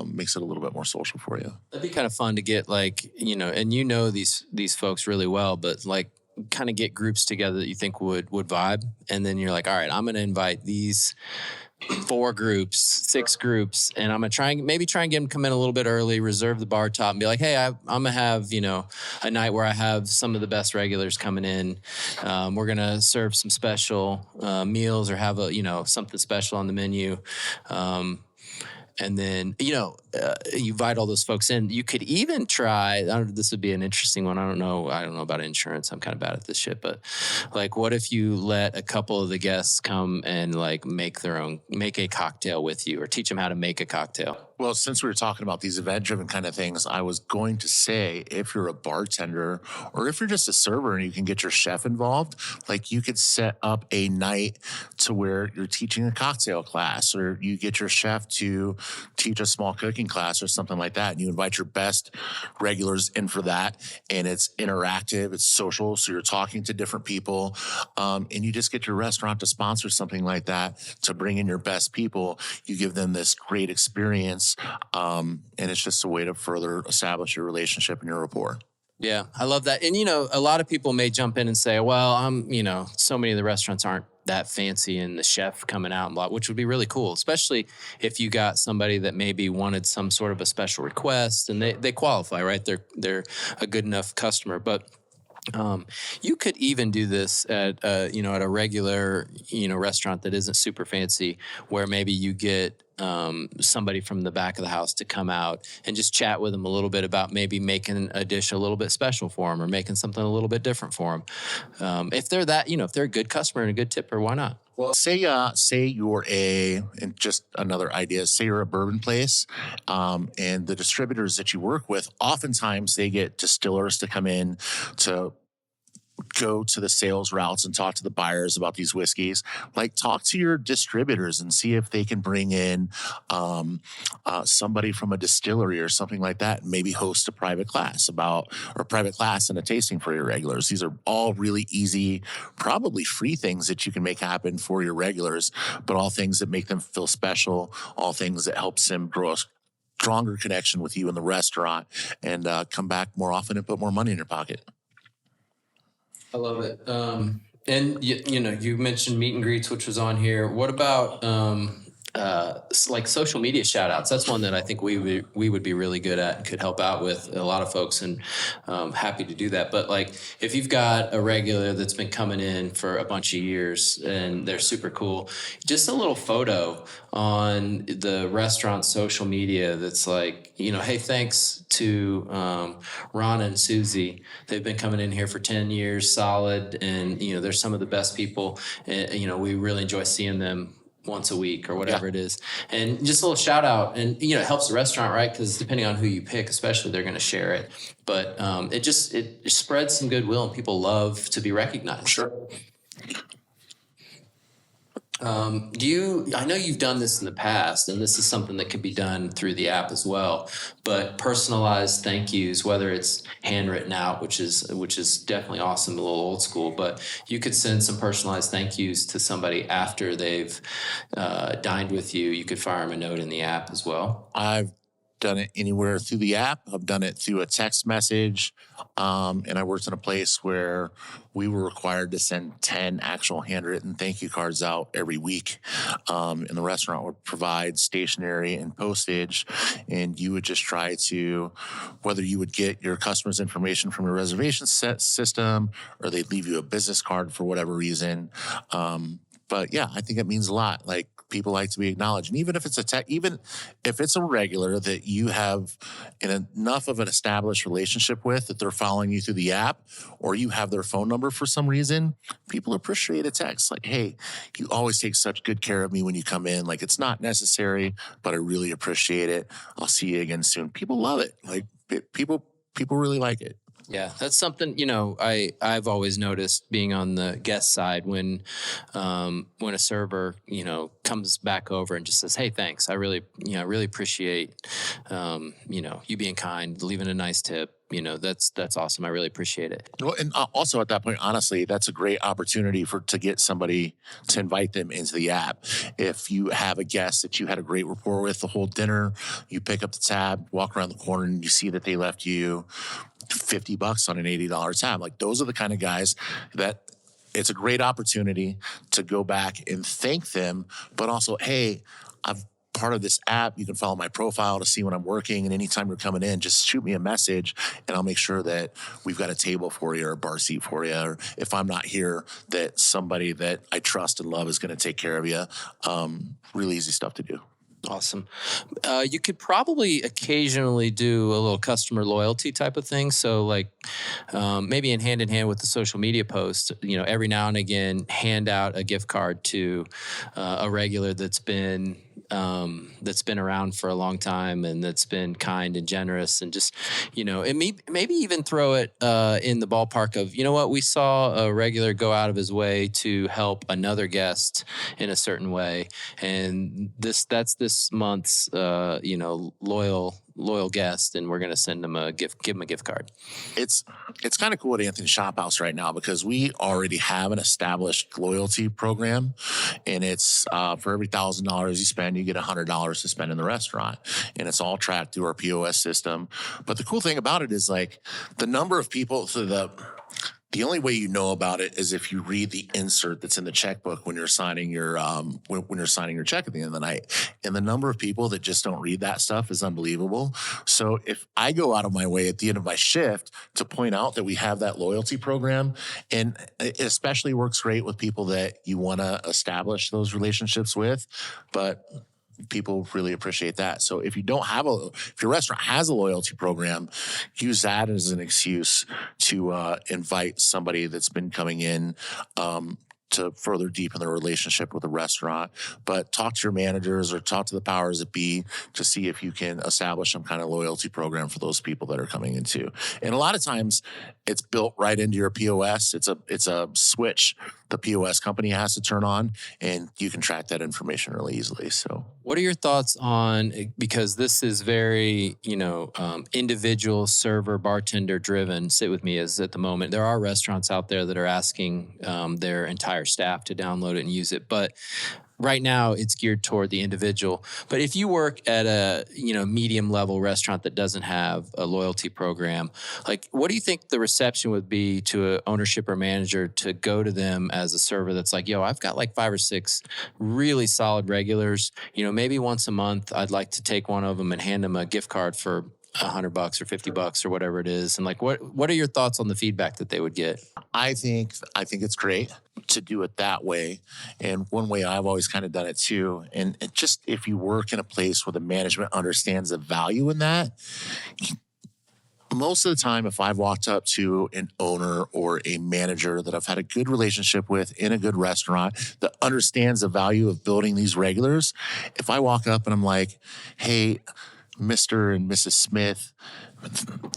makes it a little bit more social for you. That'd be kind of fun to get, like, you know, and you know these folks really well, but like kind of get groups together that you think would vibe. And then you're like, all right, I'm going to invite these 4 groups, 6 groups, and I'm going to try and get them to come in a little bit early, reserve the bar top, and be like, hey, I'm going to have, you know, a night where I have some of the best regulars coming in. We're going to serve some special meals or have something special on the menu. And then, you know, you invite all those folks in. You could even try, this would be an interesting one. I don't know about insurance. I'm kind of bad at this shit. But like, what if you let a couple of the guests come and like make a cocktail with you, or teach them how to make a cocktail? Well, since we were talking about these event-driven kind of things, I was going to say, if you're a bartender or if you're just a server and you can get your chef involved, like you could set up a night to where you're teaching a cocktail class, or you get your chef to teach a small cooking class or something like that. And you invite your best regulars in for that. And it's interactive, it's social. So you're talking to different people. And you just get your restaurant to sponsor something like that, to bring in your best people. You give them this great experience friends. And it's just a way to further establish your relationship and your rapport. Yeah, I love that. And, a lot of people may jump in and say, well, so many of the restaurants aren't that fancy and the chef coming out and blah, which would be really cool, especially if you got somebody that maybe wanted some sort of a special request and they qualify, right? They're a good enough customer. But you could even do this at a regular, restaurant that isn't super fancy, where maybe you get somebody from the back of the house to come out and just chat with them a little bit about maybe making a dish a little bit special for them or making something a little bit different for them. If they're that, if they're a good customer and a good tipper, why not? Well, say you're and just another idea, say you're a bourbon place, and the distributors that you work with, oftentimes they get distillers to come in to go to the sales routes and talk to the buyers about these whiskeys. Like, talk to your distributors and see if they can bring in somebody from a distillery or something like that, and maybe host a private class and a tasting for your regulars. These are all really easy, probably free things that you can make happen for your regulars, but all things that make them feel special, all things that helps them grow a stronger connection with you in the restaurant and come back more often and put more money in your pocket. I love it. And you mentioned meet and greets, which was on here. What about like social media shout outs? That's one that I think we would be really good at and could help out with a lot of folks, and happy to do that. But like, if you've got a regular that's been coming in for a bunch of years and they're super cool, just a little photo on the restaurant social media that's like, hey, thanks to Ron and Susie. They've been coming in here for 10 years solid, and they're some of the best people. And, we really enjoy seeing them once a week or whatever it is. And just a little shout out, and it helps the restaurant, right? Because depending on who you pick, especially, they're going to share it. But it spreads some goodwill, and people love to be recognized. Sure. I know you've done this in the past, and this is something that could be done through the app as well, but personalized thank yous, whether it's handwritten out, which is definitely awesome, a little old school, but you could send some personalized thank yous to somebody after they've dined with you. You could fire them a note in the app as well. I've done it anywhere through the app. I've done it through a text message. And I worked in a place where we were required to send 10 actual handwritten thank you cards out every week. And the restaurant would provide stationery and postage, and you would just try to, whether you would get your customers' information from your reservation system, or they'd leave you a business card for whatever reason. But yeah, I think it means a lot. Like, people like to be acknowledged. And even if it's even if it's a regular that you have enough of an established relationship with that they're following you through the app, or you have their phone number for some reason, people appreciate a text like, hey, you always take such good care of me when you come in. Like, it's not necessary, but I really appreciate it. I'll see you again soon. People love it. Like, people really like it. Yeah, that's something, I've always noticed being on the guest side when a server, comes back over and just says, hey, thanks. I really appreciate, you being kind, leaving a nice tip. That's awesome. I really appreciate it. Well, and also at that point, honestly, that's a great opportunity to get somebody to invite them into the app. If you have a guest that you had a great rapport with the whole dinner, you pick up the tab, walk around the corner, and you see that they left you $50 on an $80 tab. Like, those are the kind of guys that it's a great opportunity to go back and thank them, but also, hey, I've part of this app. You can follow my profile to see when I'm working, and anytime you're coming in, just shoot me a message and I'll make sure that we've got a table for you or a bar seat for you. Or if I'm not here, that somebody that I trust and love is going to take care of you. Really easy stuff to do. Awesome. You could probably occasionally do a little customer loyalty type of thing. So like maybe in hand with the social media post, every now and again, hand out a gift card to a regular that's been around for a long time and that's been kind and generous, and just, and maybe even throw it in the ballpark of, we saw a regular go out of his way to help another guest in a certain way. And that's this this month's loyal guest, and we're going to send them give them a gift card. It's kind of cool at Anthony's Shop House right now because we already have an established loyalty program, and it's for every $1,000 you spend, you get $100 to spend in the restaurant, and it's all tracked through our POS system. But the cool thing about it is like the number of people. So the only way you know about it is if you read the insert that's in the checkbook when you're signing your when you're signing your check at the end of the night. And the number of people that just don't read that stuff is unbelievable. So if I go out of my way at the end of my shift to point out that we have that loyalty program, and it especially works great with people that you want to establish those relationships with, but people really appreciate that. So if your restaurant has a loyalty program, use that as an excuse to invite somebody that's been coming in to further deepen the relationship with the restaurant. But talk to your managers or talk to the powers that be to see if you can establish some kind of loyalty program for those people that are coming in too. And a lot of times it's built right into your POS. It's a switch the POS company has to turn on, and you can track that information really easily. So what are your thoughts on, because this is very, individual server, bartender driven, Sit With Me is at the moment. There are restaurants out there that are asking their entire staff to download it and use it. But right now it's geared toward the individual. But if you work at a, medium level restaurant that doesn't have a loyalty program, like what do you think the reception would be to an ownership or manager to go to them as a server that's like, yo, I've got like 5 or 6 really solid regulars, maybe once a month I'd like to take one of them and hand them a gift card for $100 or $50 or whatever it is. And like, what are your thoughts on the feedback that they would get? I think it's great to do it that way. And one way I've always kind of done it too. And just if you work in a place where the management understands the value in that, most of the time, if I've walked up to an owner or a manager that I've had a good relationship with in a good restaurant that understands the value of building these regulars, if I walk up and I'm like, hey, Mr. and Mrs. Smith,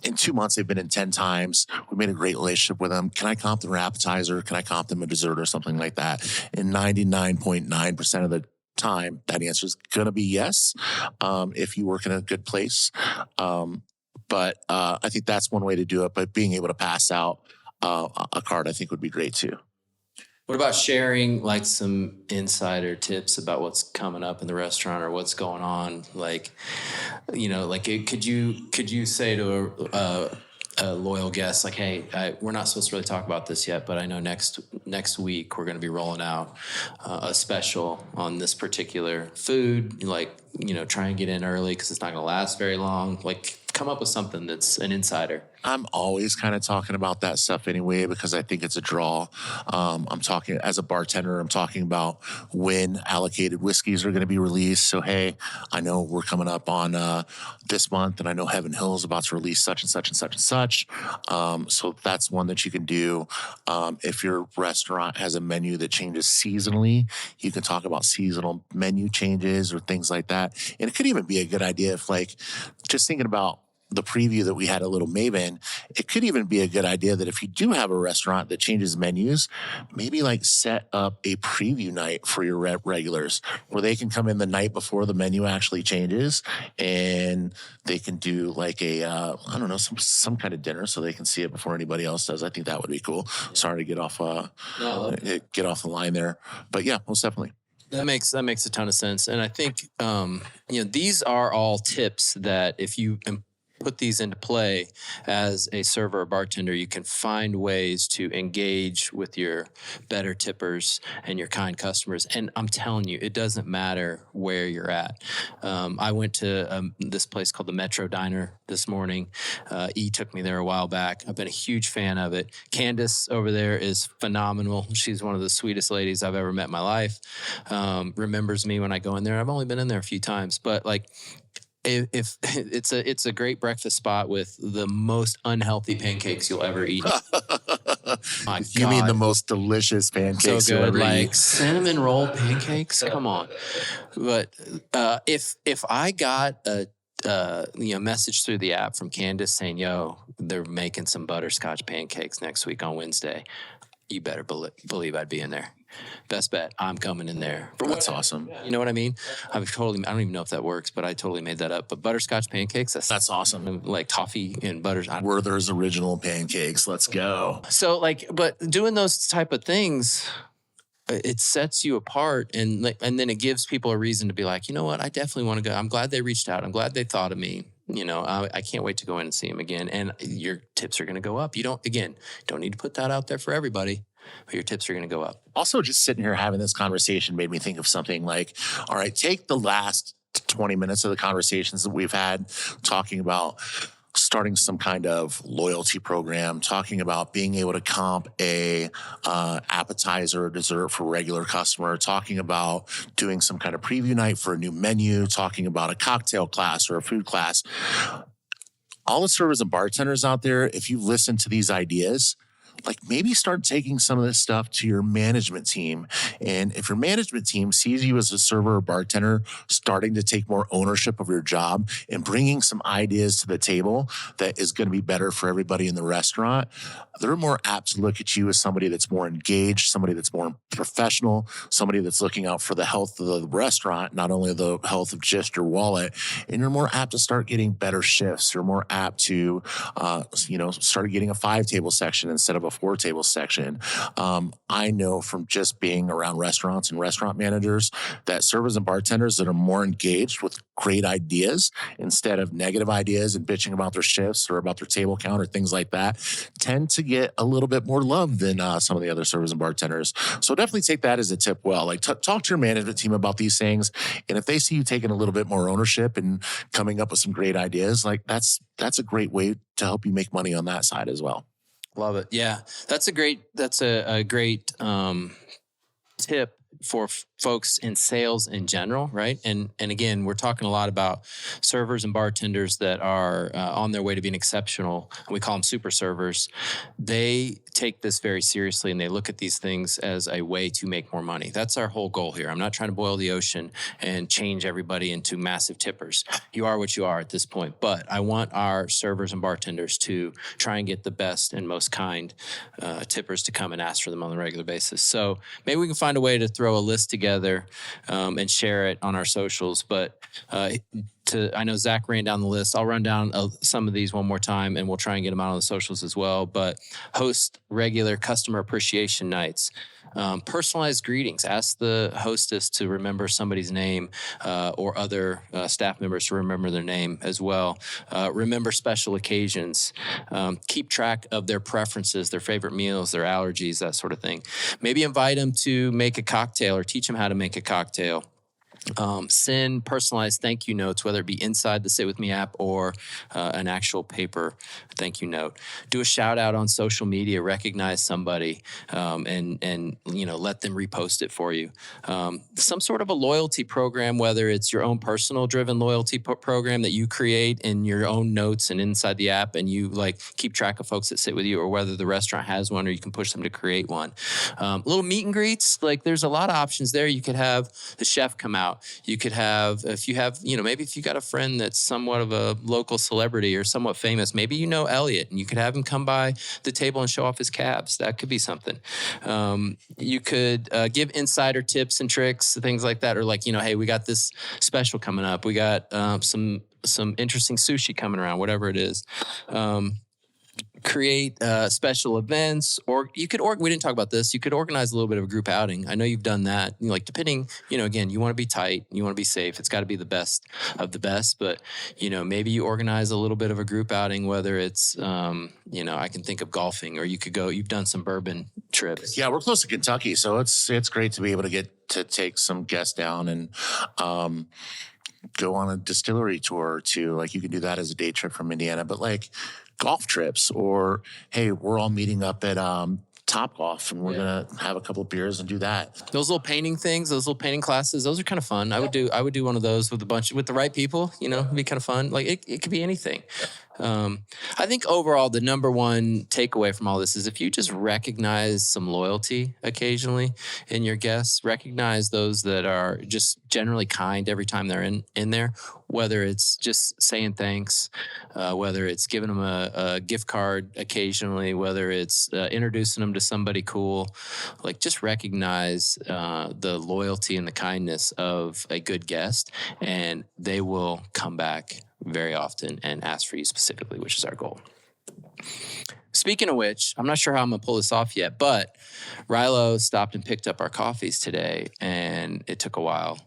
in 2 months, they've been in 10 times. We made a great relationship with them. Can I comp them an appetizer? Can I comp them a dessert or something like that? And 99.9% of the time, that answer is going to be yes, if you work in a good place. But I think that's one way to do it. But being able to pass out a card, I think would be great too. What about sharing like some insider tips about what's coming up in the restaurant or what's going on? Like, could you say to a loyal guest, like, hey, we're not supposed to really talk about this yet, but I know next week we're going to be rolling out a special on this particular food. Like, try and get in early because it's not going to last very long. Like, come up with something that's an insider. I'm always kind of talking about that stuff anyway, because I think it's a draw. I'm talking as a bartender, I'm talking about when allocated whiskeys are going to be released. So, hey, I know we're coming up on this month, and I know Heaven Hill is about to release such and such and such and such. So that's one that you can do. If your restaurant has a menu that changes seasonally, you can talk about seasonal menu changes or things like that. And it could even be a good idea if, like, just thinking about the preview that we had at Little Maven, it could even be a good idea that if you do have a restaurant that changes menus, maybe like set up a preview night for your regulars where they can come in the night before the menu actually changes, and they can do like a, some kind of dinner so they can see it before anybody else does. I think that would be cool. Sorry to get off the line there, but yeah, most definitely. That makes a ton of sense. And I think, these are all tips that if you put these into play as a server or bartender, you can find ways to engage with your better tippers and your kind customers. And I'm telling you, it doesn't matter where you're at. I went to this place called the Metro Diner this morning. E took me there a while back. I've been a huge fan of it. Candace over there is phenomenal. She's one of the sweetest ladies I've ever met in my life. Remembers me when I go in there. I've only been in there a few times, but like, if it's a great breakfast spot with the most unhealthy pancakes you'll ever eat. You mean the most delicious pancakes so you'll ever like eat? Cinnamon roll pancakes? Come on. But if I got a message through the app from Candace saying, yo, they're making some butterscotch pancakes next week on Wednesday, you better believe I'd be in there. best bet. I'm coming in there. That's awesome. You know what I mean? I don't even know if that works, but I totally made that up. But butterscotch pancakes, That's awesome. like toffee and butters. Werther's original pancakes. Let's go. So like, but doing those type of things, it sets you apart, and then it gives people a reason to be like, you know what, I definitely want to go. I'm glad they reached out. I'm glad they thought of me. You know, I can't wait to go in and see them again. And your tips are going to go up. You don't need to put that out there for everybody, but your tips are going to go up. Also, just sitting here having this conversation made me think of something like, all right, take the last 20 minutes of the conversations that we've had talking about starting some kind of loyalty program, talking about being able to comp a appetizer or dessert for regular customer, talking about doing some kind of preview night for a new menu, talking about a cocktail class or a food class. All the servers and bartenders out there, if you listen to these ideas, like maybe start taking some of this stuff to your management team. And if your management team sees you as a server or bartender starting to take more ownership of your job and bringing some ideas to the table that is going to be better for everybody in the restaurant, they're more apt to look at you as somebody that's more engaged, somebody that's more professional, somebody that's looking out for the health of the restaurant, not only the health of just your wallet. And you're more apt to start getting better shifts. You're more apt to, start getting a 5-table section instead of a 4-table section. I know from just being around restaurants and restaurant managers that servers and bartenders that are more engaged with great ideas instead of negative ideas and bitching about their shifts or about their table count or things like that tend to get a little bit more love than some of the other servers and bartenders. So definitely take that as a tip. Well, like talk to your management team about these things. And if they see you taking a little bit more ownership and coming up with some great ideas, like that's a great way to help you make money on that side as well. Love it. Yeah. That's a great tip for folks in sales in general, right? And again, we're talking a lot about servers and bartenders that are on their way to being exceptional. We call them super servers. They take this very seriously and they look at these things as a way to make more money. That's our whole goal here. I'm not trying to boil the ocean and change everybody into massive tippers. You are what you are at this point, but I want our servers and bartenders to try and get the best and most kind tippers to come and ask for them on a regular basis. So maybe we can find a way to throw a list together and share it on our socials. But I know Zach ran down the list. I'll run down some of these one more time, and we'll try and get them out on the socials as well. But host regular customer appreciation nights. Personalized greetings. Ask the hostess to remember somebody's name or other staff members to remember their name as well. Remember special occasions. Keep track of their preferences, their favorite meals, their allergies, that sort of thing. Maybe invite them to make a cocktail or teach them how to make a cocktail. Send personalized thank you notes, whether it be inside the Sit With Me app or an actual paper thank you note. Do a shout out on social media, recognize somebody, and let them repost it for you. Some sort of a loyalty program, whether it's your own personal driven loyalty program that you create in your own notes and inside the app, and you like keep track of folks that sit with you, or whether the restaurant has one, or you can push them to create one. Little meet and greets, like there's a lot of options there. You could have the chef come out. You could have, if you have, maybe if you got a friend that's somewhat of a local celebrity or somewhat famous, maybe Elliot, and you could have him come by the table and show off his cabs. That could be something. You could give insider tips and tricks, things like that, or like, hey, we got this special coming up. We got some interesting sushi coming around, whatever it is. Create special events, or you could, we didn't talk about this, you could organize a little bit of a group outing. I know you've done that. Like depending, again, you want to be tight, you want to be safe. It's got to be the best of the best, but maybe you organize a little bit of a group outing, whether it's, I can think of golfing, or you could go, you've done some bourbon trips. Yeah, we're close to Kentucky. So it's great to be able to get to take some guests down and, go on a distillery tour too. Like you can do that as a day trip from Indiana, but like golf trips, or hey, we're all meeting up at Top Golf and we're gonna have a couple of beers and do that. Those little painting things, those little painting classes, those are kind of fun. I would do one of those with the right people. It'd be kind of fun. Like it could be anything. I think overall, the number one takeaway from all this is if you just recognize some loyalty occasionally in your guests, recognize those that are just generally kind every time they're in there, whether it's just saying thanks, whether it's giving them a gift card occasionally, whether it's introducing them to somebody cool, like just recognize the loyalty and the kindness of a good guest, and they will come back very often and ask for you specifically, which is our goal. Speaking of which, I'm not sure how I'm gonna pull this off yet, but Rilo stopped and picked up our coffees today, and it took a while,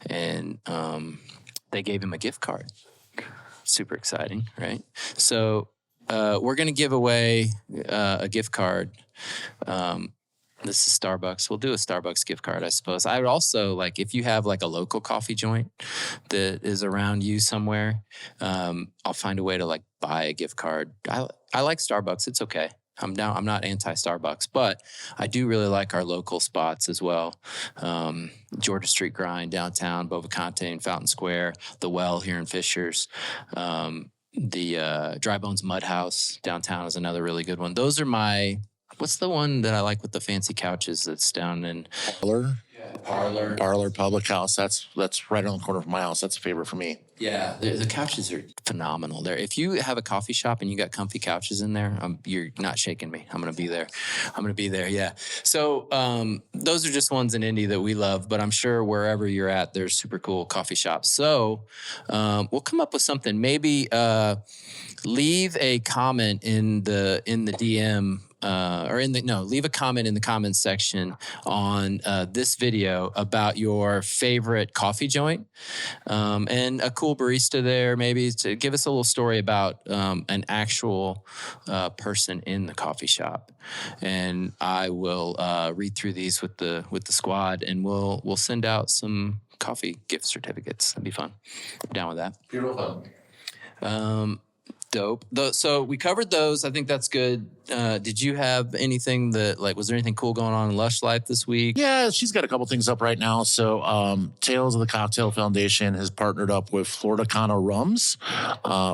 and they gave him a gift card. Super exciting, right? So we're gonna give away a gift card. This is Starbucks. We'll do a Starbucks gift card, I suppose. I would also like if you have like a local coffee joint that is around you somewhere, I'll find a way to like buy a gift card. I like Starbucks. It's okay. I'm not anti-Starbucks, but I do really like our local spots as well. Georgia Street Grind downtown, Bovacante and Fountain Square, The Well here in Fishers. The Dry Bones Mud House downtown is another really good one. Those are my... What's the one that I like with the fancy couches that's down in Parlor Public House. That's right on the corner of my house. That's a favorite for me. Yeah, the couches are phenomenal there. If you have a coffee shop and you got comfy couches in there, you're not shaking me. I'm going to be there. Yeah. So those are just ones in Indy that we love, but I'm sure wherever you're at, there's super cool coffee shops. So we'll come up with something. Maybe leave a comment in the DM. Leave a comment in the comments section on this video about your favorite coffee joint and a cool barista there, maybe to give us a little story about an actual person in the coffee shop. And I will read through these with the squad, and we'll send out some coffee gift certificates. That'd be fun. I'm down with that. Beautiful. Dope. So we covered those. I think that's good. Did you have anything was there anything cool going on in Lush Life this week? Yeah, she's got a couple things up right now. So Tales of the Cocktail Foundation has partnered up with Florida Cana Rums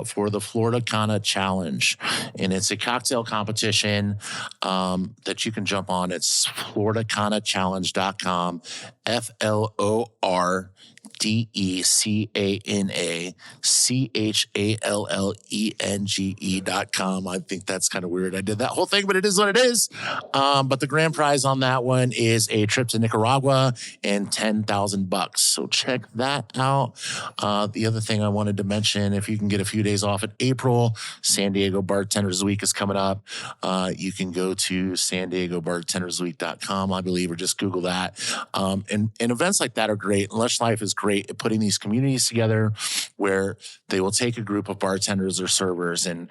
for the Florida Cana Challenge. And it's a cocktail competition that you can jump on. It's FloridaCanaChallenge.com, FloridaCanaChallenge.com. I think that's kind of weird. I did that whole thing, but it is what it is. But the grand prize on that one is a trip to Nicaragua and $10,000. So check that out. The other thing I wanted to mention, if you can get a few days off in April, San Diego Bartenders Week is coming up. You can go to SanDiegoBartendersWeek.com, I believe, or just Google that. And events like that are great. Lush Life is great at putting these communities together where they will take a group of bartenders or servers and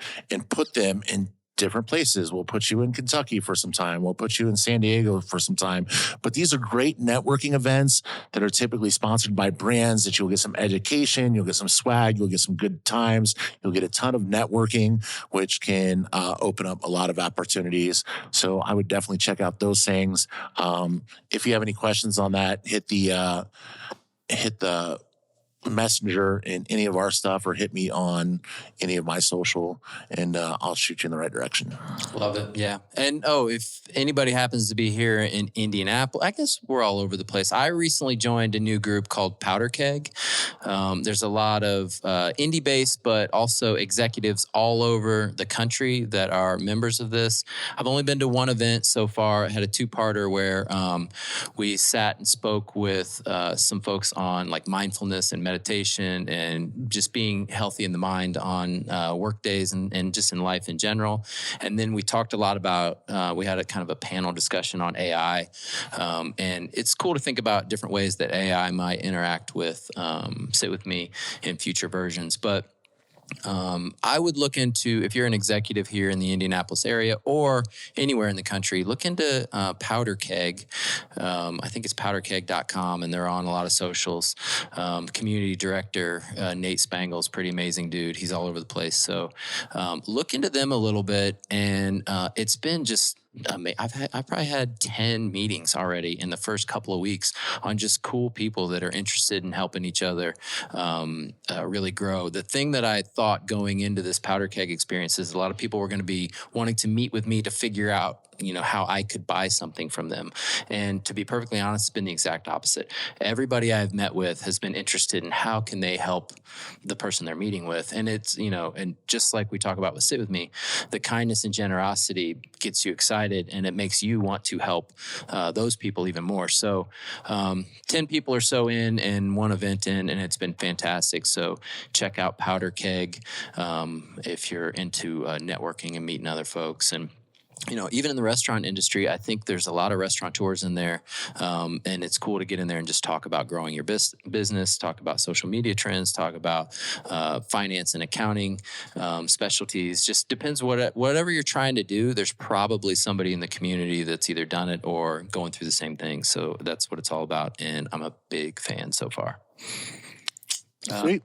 put them in different places. We'll put you in Kentucky for some time. We'll put you in San Diego for some time. But these are great networking events that are typically sponsored by brands that you'll get some education, you'll get some swag, you'll get some good times, you'll get a ton of networking, which can open up a lot of opportunities. So I would definitely check out those things. If you have any questions on that, hit the messenger in any of our stuff or hit me on any of my social, and I'll shoot you in the right direction. Love it. Yeah. And if anybody happens to be here in Indianapolis, I guess we're all over the place. I recently joined a new group called Powder Keg. There's a lot of indie based, but also executives all over the country that are members of this. I've only been to one event so far. I had a 2-parter where we sat and spoke with some folks on like mindfulness and meditation and just being healthy in the mind on work days and just in life in general. And then we talked a lot about, we had a kind of a panel discussion on AI. And it's cool to think about different ways that AI might interact with, sit with me in future versions. But I would look into, if you're an executive here in the Indianapolis area or anywhere in the country, look into Powder Keg. I think it's powderkeg.com, and they're on a lot of socials. Community director, Nate Spangle's pretty amazing dude. He's all over the place. So look into them a little bit. And it's been just I've probably had 10 meetings already in the first couple of weeks on just cool people that are interested in helping each other really grow. The thing that I thought going into this powder keg experience is a lot of people were going to be wanting to meet with me to figure out, how I could buy something from them. And to be perfectly honest, it's been the exact opposite. Everybody I've met with has been interested in how can they help the person they're meeting with. And it's, and just like we talk about with Sit With Me, the kindness and generosity gets you excited and it makes you want to help those people even more. So 10 people or so in and one event in, and it's been fantastic. So check out Powder Keg if you're into networking and meeting other folks. And even in the restaurant industry, I think there's a lot of restaurateurs in there, and it's cool to get in there and just talk about growing your business, talk about social media trends, talk about finance and accounting specialties. Just depends whatever you're trying to do. There's probably somebody in the community that's either done it or going through the same thing. So that's what it's all about, and I'm a big fan so far. Sweet.